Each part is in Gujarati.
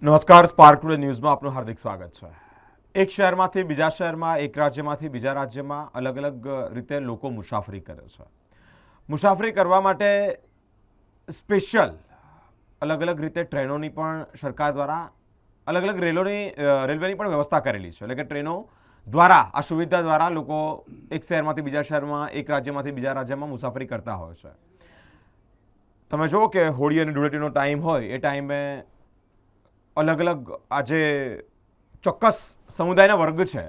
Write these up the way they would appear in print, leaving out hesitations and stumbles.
નમસ્કાર, સ્પાર્ક ટુડે ન્યૂઝમાં આપનું હાર્દિક સ્વાગત છે. એક શહેરમાંથી બીજા શહેરમાં, એક રાજ્યમાંથી બીજા રાજ્યમાં અલગ અલગ રીતે લોકો મુસાફરી કરે છે. મુસાફરી કરવા માટે સ્પેશિયલ અલગ અલગ રીતે ટ્રેનોની પણ સરકાર દ્વારા અલગ અલગ રેલવેની પણ વ્યવસ્થા કરેલી છે. એટલે કે ટ્રેનો દ્વારા, આ સુવિધા દ્વારા લોકો એક શહેરમાંથી બીજા શહેરમાં, એક રાજ્યમાંથી બીજા રાજ્યમાં મુસાફરી કરતા હોય છે. તમે જુઓ કે હોળી અને ધૂળેટીનો ટાઈમ હોય એ ટાઈમે અલગ અલગ આજે ચોક્કસ સમુદાયના વર્ગ છે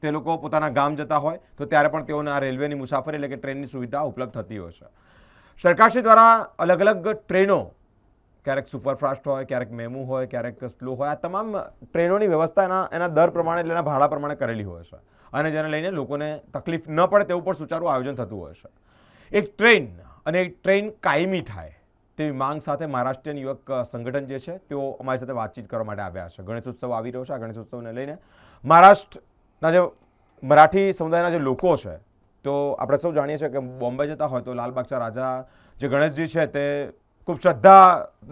તે લોકો પોતાના ગામ જતા હોય તો ત્યારે પણ તેઓને આ રેલવેની મુસાફરી એટલે કે ટ્રેનની સુવિધા ઉપલબ્ધ થતી હોય છે. સરકારશ્રી દ્વારા અલગ અલગ ટ્રેનો, ક્યારેક સુપરફાસ્ટ હોય, ક્યારેક મેમુ હોય, ક્યારેક સ્લો હોય, આ તમામ ટ્રેનોની વ્યવસ્થા એના દર પ્રમાણે એટલે એના ભાડા પ્રમાણે કરેલી હોય છે અને જેને લઈને લોકોને તકલીફ ન પડે તેવું પણ સુચારું આયોજન થતું હોય છે. એક ટ્રેન અને એક ટ્રેન કાયમી થાય તેવી માંગ સાથે મહારાષ્ટ્રીયન યુવક સંગઠન જે છે તેઓ અમારી સાથે વાતચીત કરવા માટે આવ્યા છે. ગણેશ ઉત્સવ આવી રહ્યો છે. આ ગણેશ ઉત્સવને લઈને મહારાષ્ટ્રના જે મરાઠી સમુદાયના જે લોકો છે તો આપણે સૌ જાણીએ છીએ કે બોમ્બે જતા હોય તો લાલબાગચા રાજા જે ગણેશજી છે તે ખૂબ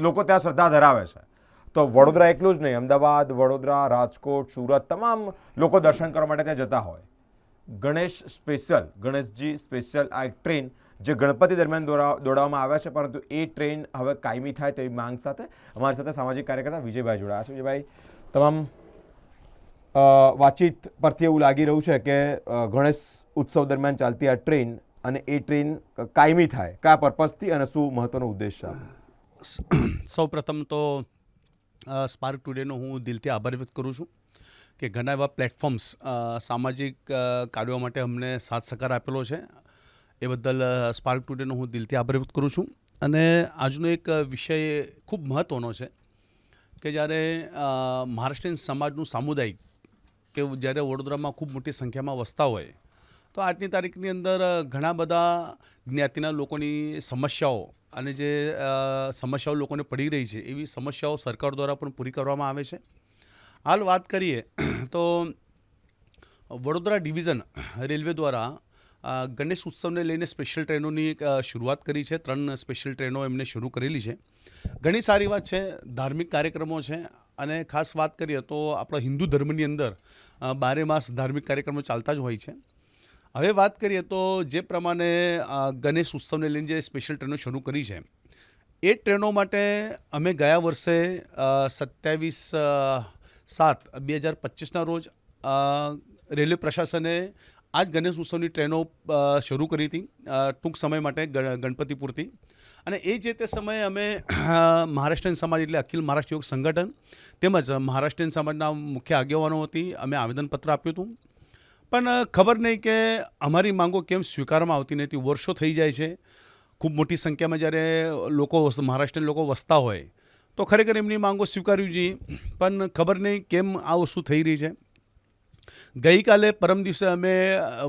લોકો ત્યાં શ્રદ્ધા ધરાવે છે. તો વડોદરા એકલું જ નહીં, અમદાવાદ, વડોદરા, રાજકોટ, સુરત તમામ લોકો દર્શન કરવા માટે ત્યાં જતા હોય. ગણેશજી સ્પેશિયલ આ એક ટ્રેન જે ગણપતિ દરમિયાન દોડાવવામાં આવ્યા છે, પરંતુ એ ટ્રેન હવે કાયમી થાય તેવી માંગ સાથે અમારી સાથે સામાજિક કાર્યકર્તા વિજયભાઈ જોડાયા છે. વિજયભાઈ, તમામ વાતચીત પરથી એવું લાગી રહ્યું છે કે ગણેશ ઉત્સવ દરમિયાન ચાલતી આ ટ્રેન અને એ ટ્રેન કાયમી થાય, કયા પર્પઝથી અને શું મહત્વનો ઉદ્દેશ છે? સૌ પ્રથમ તો સ્પાર્ક ટુડેનો હું દિલથી આભાર વ્યક્ત કરું છું કે ઘણા એવા પ્લેટફોર્મ્સ સામાજિક કાર્યો માટે અમને સાથ સહકાર આપેલો છે. એ બદલ સ્પાર્ક ટુડેનો હું દિલથી આભાર વ્યક્ત કરું છું. અને આજનો એક વિષય ખૂબ મહત્ત્વનો છે કે જ્યારે મહારાષ્ટ્રીયન સમાજનું સામુદાયિક કે જ્યારે વડોદરામાં ખૂબ મોટી સંખ્યામાં વસતા હોય તો આજની તારીખની અંદર ઘણા બધા જ્ઞાતિના લોકોની સમસ્યાઓ અને જે સમસ્યાઓ લોકોને પડી રહી છે એવી સમસ્યાઓ સરકાર દ્વારા પણ પૂરી કરવામાં આવે છે. હાલ વાત કરીએ તો વડોદરા ડિવિઝન રેલવે દ્વારા ગણેશ ઉત્સવને લઈને સ્પેશિયલ ટ્રેનોની શરૂઆત કરી છે. 3 સ્પેશિયલ ટ્રેનો એમને શરૂ કરેલી છે. ઘણી સારી વાત છે. ધાર્મિક કાર્યક્રમો છે અને ખાસ વાત કરીએ તો આપણા હિન્દુ ધર્મની અંદર 12 માસ ધાર્મિક કાર્યક્રમો ચાલતા જ હોય છે. હવે વાત કરીએ તો જે પ્રમાણે ગણેશ ઉત્સવને લઈને જે સ્પેશિયલ ટ્રેનો શરૂ કરી છે એ ટ્રેનો માટે અમે ગયા વર્ષે 27/7/2025ના રોજ રેલવે પ્રશાસને આ જ ગણેશ ઉત્સવની ટ્રેનો શરૂ કરી હતી ટૂંક સમય માટે ગણપતિપુરથી. અને એ જે તે સમયે અમે મહારાષ્ટ્રીયન સમાજ એટલે અખિલ મહારાષ્ટ્ર યોગ સંગઠન તેમજ મહારાષ્ટ્રીયન સમાજના મુખ્ય આગેવાનો વતી અમે આવેદનપત્ર આપ્યું હતું. પણ ખબર નહીં કે અમારી માંગો કેમ સ્વીકારવામાં આવતી નથી. વર્ષો થઈ જાય છે. ખૂબ મોટી સંખ્યામાં જ્યારે મહારાષ્ટ્રીયન લોકો વસતા હોય તો ખરેખર એમની માંગો સ્વીકારવી જોઈએ, પણ ખબર નહીં કેમ આ વસ્તુ થઈ રહી છે. ગઈકાલે પરમ દિવસે અમે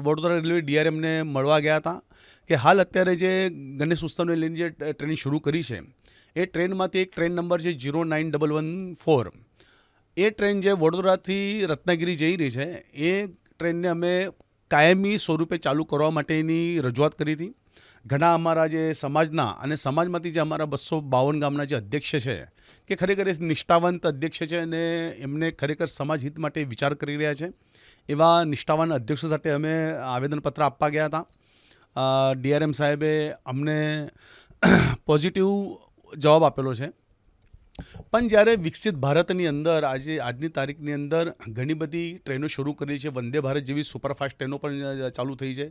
વડોદરા રેલવે ડીઆરએમને મળવા ગયા હતા કે હાલ અત્યારે જે ગણેશ ઉત્સવને લઈને જે ટ્રેન શરૂ કરી છે એ ટ્રેનમાંથી એક ટ્રેન નંબર છે 09114. એ ટ્રેન જે વડોદરાથી રત્નાગીરી જઈ રહી છે એ ટ્રેનને અમે કાયમી સ્વરૂપે ચાલુ કરવા માટેની રજૂઆત કરી હતી. ઘણા અમારા જે સમાજના અને સમાજમાંથી જે અમારા 252 ગામના જે અધ્યક્ષ છે કે ખરેખર એ નિષ્ઠાવંત અધ્યક્ષ છે અને એમને ખરેખર સમાજ હિત માટે વિચાર કરી રહ્યા છે એવા નિષ્ઠાવાન અધ્યક્ષો સાથે અમે આવેદનપત્ર આપવા ગયા હતા. ડીઆરએમ સાહેબે અમને પોઝિટિવ જવાબ આપેલો છે. પણ જ્યારે વિકસિત ભારતની અંદર આજની તારીખની અંદર ઘણી બધી ટ્રેનો શરૂ કરી છે. વંદે ભારત જેવી સુપરફાસ્ટ ટ્રેનો પણ ચાલુ થઈ છે.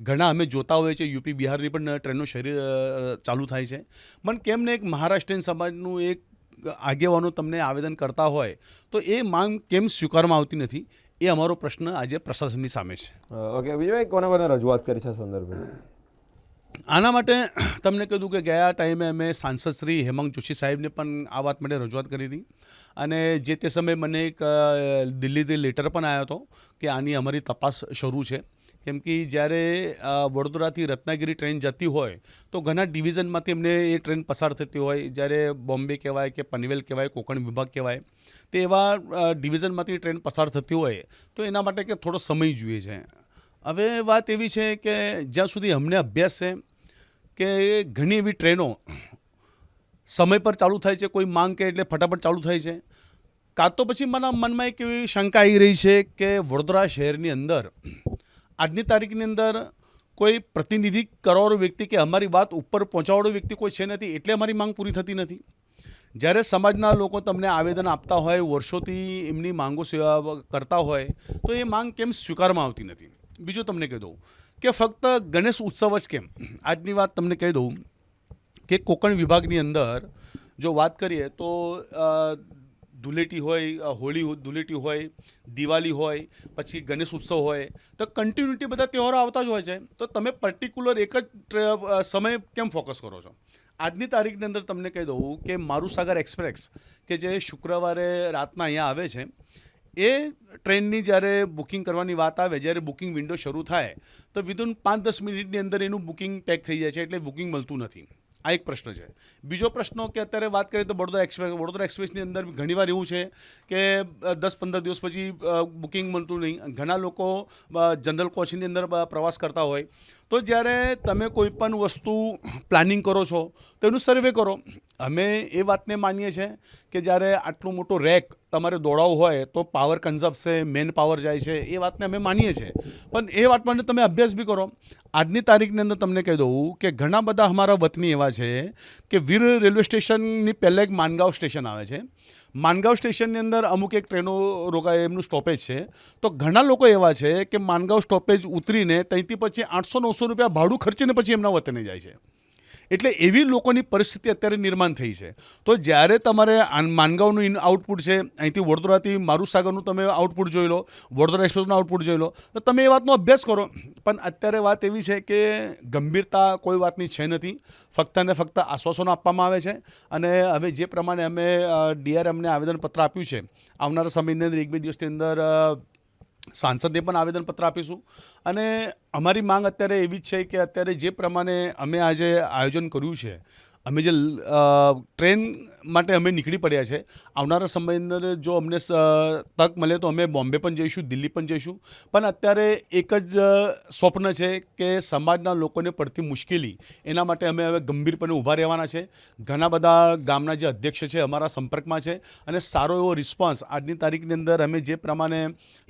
ઘણા અમે જોતા હોઈએ છીએ યુપી બિહારની પણ ટ્રેનો ચાલુ થાય છે. પણ કેમ ને એક મહારાષ્ટ્રીયન સમાજનું એક આગેવાનો તમને આવેદન કરતા હોય તો એ માંગ કેમ સ્વીકારવામાં આવતી નથી એ અમારો પ્રશ્ન આજે પ્રશાસનની સામે છે. ઓકે વિજયભાઈ, કોને રજૂઆત કરી છે સંદર્ભે? આના માટે તમને કીધું કે ગયા ટાઈમે અમે સાંસદ શ્રી હેમાંગ જોશી સાહેબને પણ આ વાત માટે રજૂઆત કરી હતી અને જે તે સમયે મને એક દિલ્હીથી લેટર પણ આવ્યો હતો કે આની અમારી તપાસ શરૂ છે. કેમ કે જ્યારે વડોદરાથી રત્નાગીરી ટ્રેન જતી હોય તો ઘણા ડિવિઝનમાંથી એમને એ ટ્રેન પસાર થતી હોય. જ્યારે બોમ્બે કહેવાય કે પનવેલ કહેવાય, કોકણ વિભાગ કહેવાય, તે એવા ડિવિઝનમાંથી ટ્રેન પસાર થતી હોય તો એના માટે કે થોડો સમય જોઈએ છે. હવે વાત એવી છે કે જ્યાં સુધી અમને અભ્યાસ છે કે ઘણી એવી ટ્રેનો સમય પર ચાલુ થાય છે, કોઈ માંગ કે એટલે ફટાફટ ચાલુ થાય છે. કાં તો પછી મારા મનમાં એક એવી શંકા આવી રહી છે કે વડોદરા શહેરની અંદર આજની તારીખની અંદર કોઈ પ્રતિનિધિ કરવાવાળો વ્યક્તિ કે અમારી વાત ઉપર પહોંચાડવાળો વ્યક્તિ કોઈ છે નથી, એટલે અમારી માંગ પૂરી થતી નથી. જ્યારે સમાજના લોકો તમને આવેદન આપતા હોય, વર્ષોથી એમની માંગો સેવા કરતા હોય, તો એ માંગ કેમ સ્વીકારવામાં આવતી નથી? બીજું તમને કહી દઉં કે ફક્ત ગણેશ ઉત્સવ જ કેમ, આજની વાત તમને કહી દઉં કે કોકણ વિભાગની અંદર જો વાત કરીએ તો ધૂળેટી હોય, હોળી ધૂળેટી હોય, દિવાળી હોય, પછી ગણેશ ઉત્સવ હોય, તો કન્ટિન્યુટી બધા તહેવારો આવતા જ હોય છે. તો તમે પર્ટિક્યુલર એક જ સમય કેમ ફોકસ કરો છો? આજની તારીખની અંદર તમને કહી દઉં કે મારુસાગર એક્સપ્રેસ કે જે શુક્રવારે રાતના અહીંયા આવે છે, એ ટ્રેનની જ્યારે બુકિંગ કરવાની વાત આવે, જ્યારે બુકિંગ વિન્ડો શરૂ થાય તો વિધિન 5-10 મિનિટની અંદર એનું બુકિંગ પેક થઈ જાય છે, એટલે બુકિંગ મળતું નથી. આ એક પ્રશ્ન છે. બીજો પ્રશ્ન કે અત્યારે વાત કરીએ તો વડોદરા એક્સપ્રેસની અંદર ઘણીવાર એવું છે કે 10-15 દિવસ પછી બુકિંગ મળતું નહીં. ઘણા લોકો જનરલ કોચની અંદર પ્રવાસ કરતા હોય, તો જ્યારે તમે કોઈ પણ વસ્તુ પ્લાનિંગ કરો છો તો એનું સર્વે કરો. અમે એ વાતને માનીએ છીએ કે જ્યારે આટલું મોટું રેક તમારે દોડાવવું હોય તો પાવર કન્ઝપ્ટ છે, મેન પાવર જાય છે, એ વાતને અમે માનીએ છીએ. પણ એ વાત માટે તમે અભ્યાસ બી કરો. આજની તારીખની અંદર તમને કહી દઉં કે ઘણા બધા અમારા વતની એવા છે કે વીર રેલવે સ્ટેશનની પહેલાં એક માનગાંવ સ્ટેશન આવે છે. માનગાંવ સ્ટેશનની અંદર અમુક એક ટ્રેનો રોકાય, એમનું સ્ટોપેજ છે. તો ઘણા લોકો એવા છે કે માનગાંવ સ્ટોપેજ ઉતરીને ત્યાંથી પછી 800-900 રૂપિયા ભાડું ખર્ચીને પછી એમના વતને જાય છે. એટલે એવી લોકોની પરિસ્થિતિ અત્યારે નિર્માણ થઈ છે. તો જ્યારે તમારે માનગાંવનું આઉટપુટ છે, અહીંથી વડોદરાથી મારુસાગરનું તમે આઉટપુટ જોઈ લો, વડોદરા એક્સપ્રેસનું આઉટપુટ જોઈ લો, તો તમે એ વાતનો અભ્યાસ કરો. પણ અત્યારે વાત એવી છે કે ગંભીરતા કોઈ વાતની છે નથી. ફક્ત ને ફક્ત આશ્વાસનો આપવામાં આવે છે. અને હવે જે પ્રમાણે અમે ડીઆરએમને આવેદનપત્ર આપ્યું છે, આવનારા સમયની અંદર 1-2 દિવસની અંદર સાંસદને પણ આવેદનપત્ર આપીશું. અને અમારી માંગ અત્યારે એવી જ છે કે અત્યારે જે પ્રમાણે અમે આજે આયોજન કર્યું છે, અમે જે ટ્રેન માટે અમે નીકળી પડ્યા છે, આવનારા સમયની અંદર જો અમને તક મળે તો અમે બોમ્બે પણ જઈશું, દિલ્હી પણ જઈશું. પણ અત્યારે એક જ સ્વપ્ન છે કે સમાજના લોકોને પડતી મુશ્કેલી, એના માટે અમે હવે ગંભીરપણે ઊભા રહેવાના છે. ઘણા બધા ગામના જે અધ્યક્ષ છે અમારા સંપર્કમાં છે, અને સારો એવો રિસ્પોન્સ આજની તારીખની અંદર અમે જે પ્રમાણે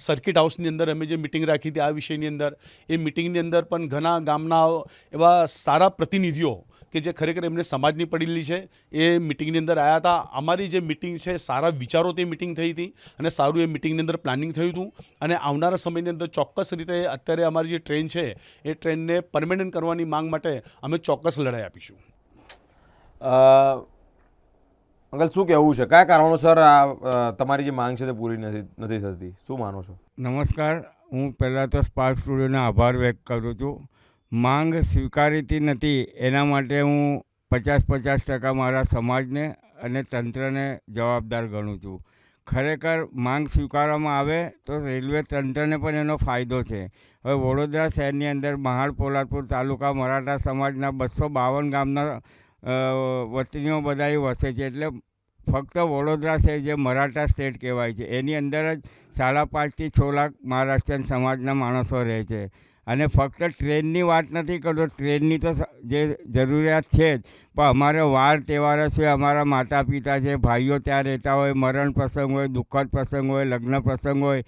સર્કિટ હાઉસની અંદર અમે જે મિટિંગ રાખી હતી આ વિષયની અંદર, એ મિટિંગની અંદર પણ ઘણા ગામના એવા સારા પ્રતિનિધિઓ કે જે ખરેખર એમને સમાજની પડેલી છે, એ મિટિંગની અંદર આવ્યા હતા. અમારી જે મિટિંગ છે, સારા વિચારોથી મિટિંગ થઈ હતી અને સારું એ મિટિંગની અંદર પ્લાનિંગ થયું હતું. અને આવનારા સમયની અંદર ચોક્કસ રીતે અત્યારે અમારી જે ટ્રેન છે, એ ટ્રેનને પરમેનન્ટ કરવાની માંગ માટે અમે ચોક્કસ લડાઈ આપીશું. અંકલ, શું કહેવું છે? કયા કારણોસર આ તમારી જે માંગ છે તે પૂરી નથી થતી? શું માનો છો? નમસ્કાર. હું પહેલાં તો સ્પાર્ક સ્ટુડિયોનો આભાર વ્યક્ત કરું છું. માંગ સ્વીકારીતી નથી એના માટે હું 50% મારા સમાજને અને તંત્રને જવાબદાર ગણું છું. ખરેખર માંગ સ્વીકારવામાં આવે તો રેલવે તંત્રને પણ એનો ફાયદો છે. હવે વડોદરા શહેરની અંદર મહાડ પોલાદપુર તાલુકા મરાઠા સમાજના 252 ગામના વતનીઓ બધા વસે છે. એટલે ફક્ત વડોદરા શહેર જે મરાઠા સ્ટેટ કહેવાય છે, એની અંદર જ 5.5 થી 6 લાખ મહારાષ્ટ્રીયન સમાજના માણસો રહે છે. અને ફક્ત ટ્રેનની વાત નથી કરતો, ટ્રેનની તો જે જરૂરિયાત છે જ, પણ અમારે વાર તહેવારો છે, અમારા માતા પિતા છે, ભાઈઓ ત્યાં રહેતા હોય, મરણ પ્રસંગ હોય, દુઃખદ પ્રસંગ હોય, લગ્ન પ્રસંગ હોય,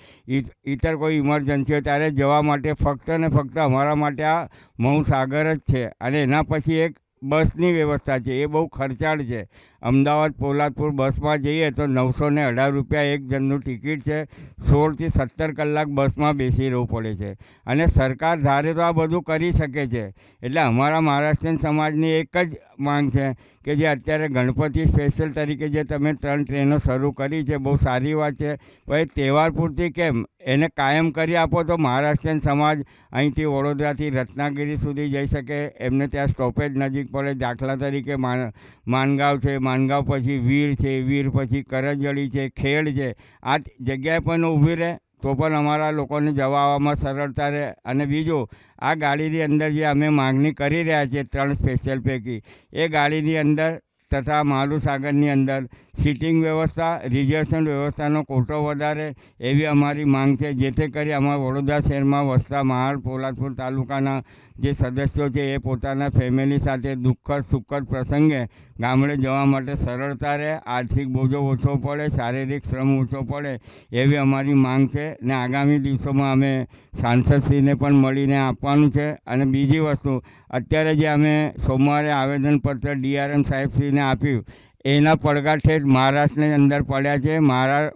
ઇતર કોઈ ઇમરજન્સી હોય, ત્યારે જવા માટે ફક્ત ને ફક્ત અમારા માટે આ મહુસાગર જ છે. અને એના પછી એક બસની વ્યવસ્થા છે, એ બહુ ખર્ચાળ છે. અમદાવાદ પોલાદપુર બસમાં જઈએ તો 918 રૂપિયા એક જણનું ટિકિટ છે. 16 થી 17 કલાક બસમાં બેસી રહેવું પડે છે. અને સરકાર ધારે તો આ બધું કરી શકે છે. એટલે અમારા મહારાષ્ટ્રીયન સમાજની એક જ માંગ છે કે જે અત્યારે ગણપતિ સ્પેશિયલ તરીકે જે તમે 3 ટ્રેનો શરૂ કરી છે, બહુ સારી વાત છે. પણ તહેવાર પૂરતી કેમ એને કાયમ કરી આપો તો મહારાષ્ટ્રીયન સમાજ અહીંથી વડોદરાથી રત્નાગીરી સુધી જઈ શકે. એમને ત્યાં સ્ટોપેજ નજીક પડે. દાખલા તરીકે માનગાંવ છે, માનગાંવ પછી વીર છે, વીર પછી કરંજળી છે, ખેડ છે. આ જગ્યાએ પણ ઊભી રહે તો પણ અમારા લોકોને જવા આવવામાં સરળતા રહે. અને બીજું, આ ગાડીની અંદર જે અમે માગણી કરી રહ્યા છીએ 3 સ્પેશિયલ પૈકી, એ ગાડીની અંદર તથા મારુસાગરની અંદર સિટિંગ વ્યવસ્થા, રિઝર્વેશન વ્યવસ્થાનો કોટો વધારે એવી અમારી માંગ છે, જેથી કરી અમારા વડોદરા શહેરમાં વસતા મહાડ પોલાદપુર તાલુકાના જે સદસ્યો છે એ પોતાના ફેમિલી સાથે દુઃખદ સુખદ પ્રસંગે ગામડે જવા માટે સરળતા રહે, આર્થિક બોજો ઓછો પડે, શારીરિક શ્રમ ઓછો પડે એવી અમારી માંગ છે. ને આગામી દિવસોમાં અમે સાંસદશ્રીને પણ મળીને આપવાનું છે. અને બીજી વસ્તુ, અત્યારે જે અમે સોમવારે આવેદનપત્ર ડીઆરએમ સાહેબશ્રીને આપ્યું એના પડઘા ઠેઠ મહારાષ્ટ્રની અંદર પડ્યા છે.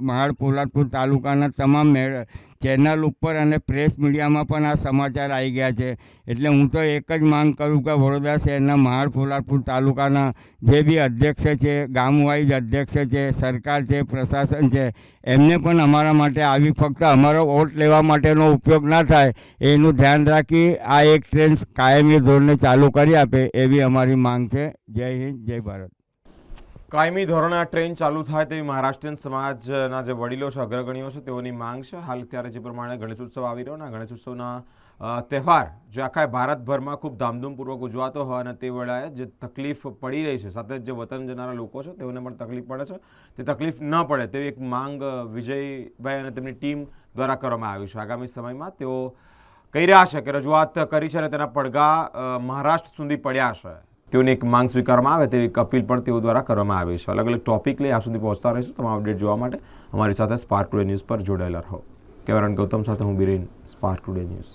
મહાડ પોલાદપુર તાલુકાના તમામ ચેનલ ઉપર અને પ્રેસ મીડિયામાં પણ આ સમાચાર આવી ગયા છે. એટલે હું તો એક જ માંગ કરું કે વડોદરા શહેરના મહાડ પોલાદપુર તાલુકાના જે બી અધ્યક્ષ છે, ગામ વાઇઝ અધ્યક્ષ છે, સરકાર છે, પ્રશાસન છે, એમને પણ અમારા માટે આવી ફક્ત અમારો વોટ લેવા માટેનો ઉપયોગ ના થાય એનું ધ્યાન રાખી આ એક ટ્રેન કાયમી ધોરણે ચાલુ કરી આપે એવી અમારી માંગ છે. જય હિન્દ, જય ભારત. કાયમી ધોરણે આ ટ્રેન ચાલુ થાય તેવી મહારાષ્ટ્રીયન સમાજના જે વડીલો છે, અગ્રગણીઓ છે, તેઓની માંગ છે. હાલ ત્યારે જે પ્રમાણે ગણેશ ઉત્સવ આવી રહ્યો ને, ગણેશ ઉત્સવના તહેવાર જે આખા ભારતભરમાં ખૂબ ધામધૂમપૂર્વક ઉજવાતો હોય અને તે વેળાએ જે તકલીફ પડી રહી છે, સાથે જે વતન જનારા લોકો છે તેઓને પણ તકલીફ પડે છે, તે તકલીફ ન પડે તેવી એક માંગ વિજયભાઈ અને તેમની ટીમ દ્વારા કરવામાં આવી છે. આગામી સમયમાં તેઓ કહી રહ્યા છે કે રજૂઆત કરી છે અને તેના પડઘા મહારાષ્ટ્ર સુધી પડ્યા છે. તેઓની એક માંગ સ્વીકારવામાં આવે તેવી એક અપીલ પણ તેઓ દ્વારા કરવામાં આવી છે. અલગ અલગ ટોપિક લઈ આ સુધી પહોંચતા રહીશું. તમામ અપડેટ જોવા માટે અમારી સાથે સ્પાર્ક ટુડે ન્યૂઝ પર જોડાયેલા રહો. કેમેરામેન ગૌતમ સાથે હું બિરેન, સ્પાર્ક ટુડે ન્યૂઝ.